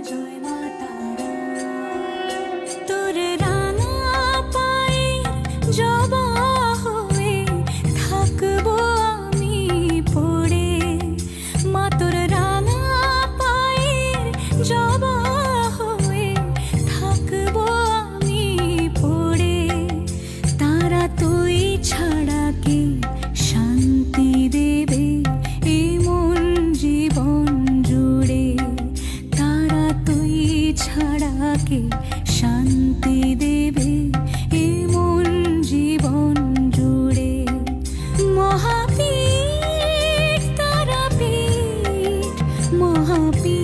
জয় মা তারা। তোর রাঙা পায়ের জবা হয়ে থাকবো আমি পড়ে, মা তোর রাঙা পায়ের জবা হয়ে থাকবো আমি পড়ে। তারা তুই ছাড়া কে শান্তি দেবে এমন জীবন জুড়ে, তারা তুই ছাড়া কে শান্তি দেবে এমন জীবন জুড়ে। মহাপীঠ তারাপীঠ, মহাপীঠ